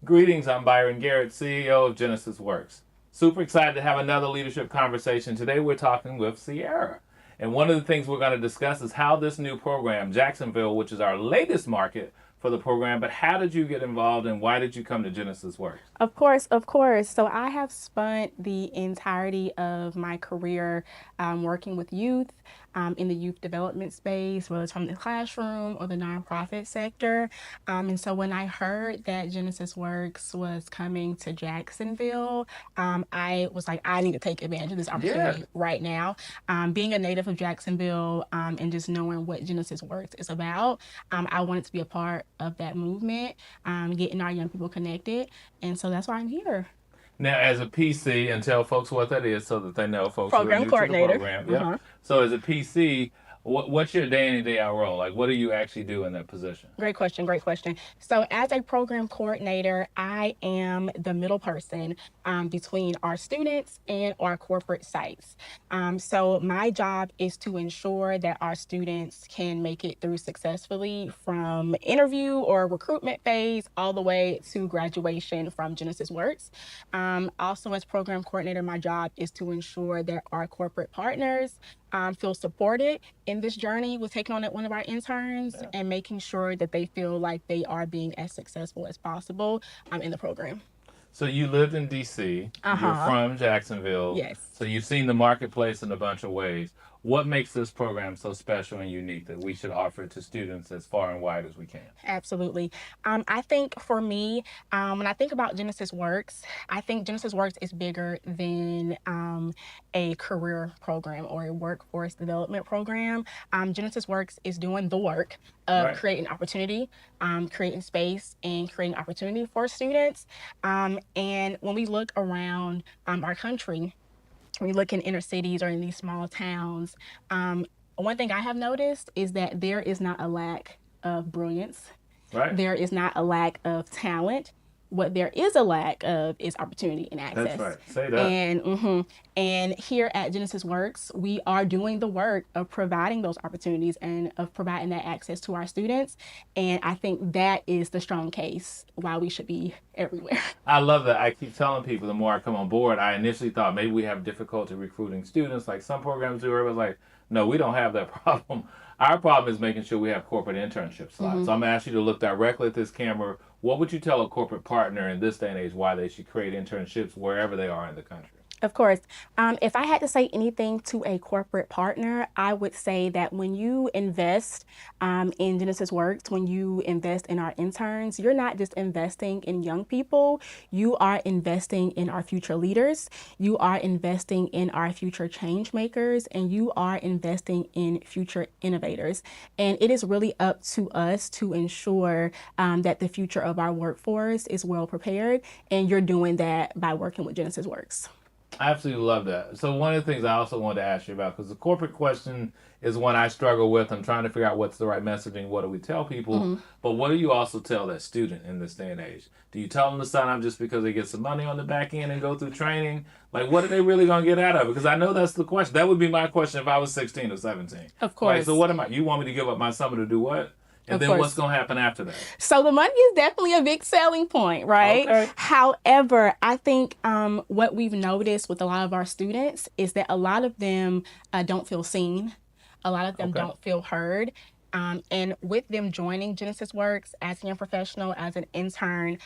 Greetings, I'm Byron Garrett, CEO of Genesys Works. Super excited to have another leadership conversation. Today we're talking with Ciara. And one of the things we're going to discuss is how this new program, Jacksonville, which is our latest market for the program, but how did you get involved and why did you come to Genesys Works? Of course, of course. So I have spent the entirety of my career working with youth in the youth development space, whether it's from the classroom or the nonprofit sector. And so when I heard that Genesys Works was coming to Jacksonville, I was like, I need to take advantage of this opportunity right now. Being a native of Jacksonville and just knowing what Genesys Works is about, I wanted to be a part of that movement, getting our young people connected. And so that's why I'm here. Now, as a PC, and tell folks what that is so that they know, folks who are Program new to the coordinator. program. Yep. So, as a PC, what's your day in and day out role? Like, what do you actually do in that position? Great question. Great question. So, as a program coordinator, I am the middle person between our students and our corporate sites. So, my job is to ensure that our students can make it through successfully from interview or recruitment phase all the way to graduation from Genesys Works. Also, as program coordinator, my job is to ensure that our corporate partners feel supported in this journey with taking on one of our interns and making sure that they feel like they are being as successful as possible in the program. So you lived in D.C. You're from Jacksonville. Yes. So you've seen the marketplace in a bunch of ways. What makes this program so special and unique that we should offer it to students as far and wide as we can? Absolutely. I think for me, when I think about Genesys Works, I think Genesys Works is bigger than a career program or a workforce development program. Genesys Works is doing the work of creating opportunity, creating space, and creating opportunity for students. And when we look around our country, when you look in inner cities or in these small towns, one thing I have noticed is that there is not a lack of brilliance. Right. There is not a lack of talent. What there is a lack of is opportunity and access. That's right. Say that. And here at Genesys Works, we are doing the work of providing those opportunities and of providing that access to our students. And I think that is the strong case why we should be everywhere. I love that. I keep telling people the more I come on board, I initially thought maybe we have difficulty recruiting students like some programs do. Everybody's like, no, we don't have that problem. Our problem is making sure we have corporate internship slots. So I'm going to ask you to look directly at this camera. What would you tell a corporate partner in this day and age why they should create internships wherever they are in the country? Of course. If I had to say anything to a corporate partner, I would say that when you invest in Genesys Works, when you invest in our interns, you're not just investing in young people, you are investing in our future leaders, you are investing in our future change makers, and you are investing in future innovators. And it is really up to us to ensure that the future of our workforce is well prepared, and you're doing that by working with Genesys Works. I absolutely love that. So one of the things I also wanted to ask you about, because the corporate question is one I struggle with. I'm trying to figure out what's the right messaging. What do we tell people? But what do you also tell that student in this day and age? Do you tell them to sign up just because they get some money on the back end and go through training? Like, what are they really going to get out of it? Because I know that's the question. That would be my question if I was 16 or 17. Of course. Like, so what am I? You want me to give up my summer to do what? And then what's going to happen after that? So the money is definitely a big selling point, right? Okay. However, I think what we've noticed with a lot of our students is that a lot of them don't feel seen. A lot of them don't feel heard. And with them joining Genesys Works as a young professional, as an intern,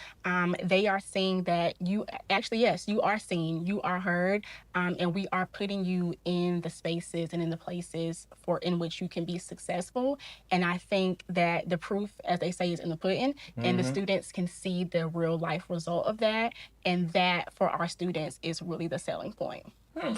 they are seeing that you actually, yes, you are seen, you are heard, and we are putting you in the spaces and in the places in which you can be successful. And I think that the proof, as they say, is in the pudding, and the students can see the real life result of that. And that for our students is really the selling point.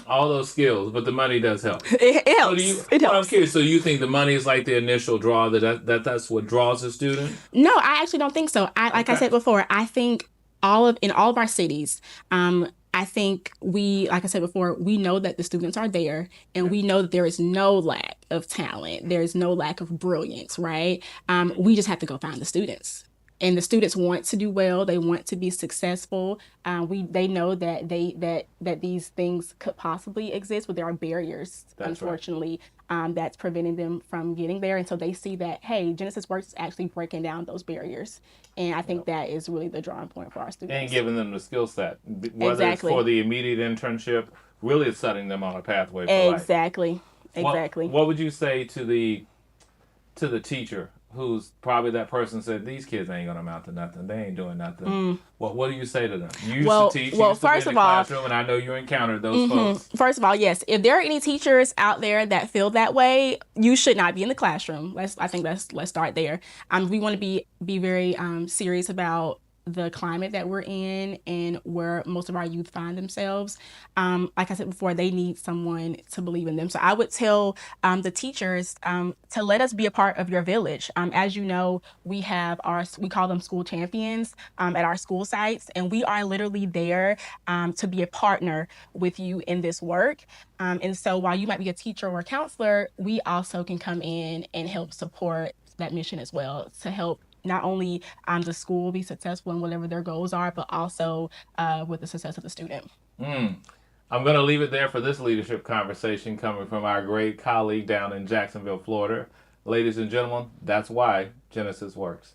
All those skills, but the money does help. It helps. It helps. I'm curious. So you think the money is like the initial draw? That's what draws a student? No, I actually don't think so. Like I said before, I think in all of our cities, I think like I said before, we know that the students are there, and we know that there is no lack of talent. There is no lack of brilliance, right? We just have to go find the students. and the students want to do well. They want to be successful. They know that that these things could possibly exist, but there are barriers, unfortunately, that's preventing them from getting there. And so they see that, hey, Genesys Works is actually breaking down those barriers. And I think that is really the drawing point for our students. And giving them the skill set, whether it's for the immediate internship, really it's setting them on a pathway for life. Exactly. What would you say to the teacher who's probably that person said, these kids ain't gonna amount to nothing, they ain't doing nothing? What do you say to them? You used to teach, you used to be in the classroom, and I know you encountered those folks. First of all, yes, if there are any teachers out there that feel that way, you should not be in the classroom. Let's start there. We want to be very serious about the climate that we're in and where most of our youth find themselves. Like I said before, they need someone to believe in them. So I would tell the teachers to let us be a part of your village. As you know, we call them school champions at our school sites, and we are literally there to be a partner with you in this work. And so while you might be a teacher or a counselor, we also can come in and help support that mission as well, to help not only the school be successful in whatever their goals are, but also with the success of the student. I'm going to leave it there for this leadership conversation coming from our great colleague down in Jacksonville, Florida. Ladies and gentlemen, that's why Genesys works.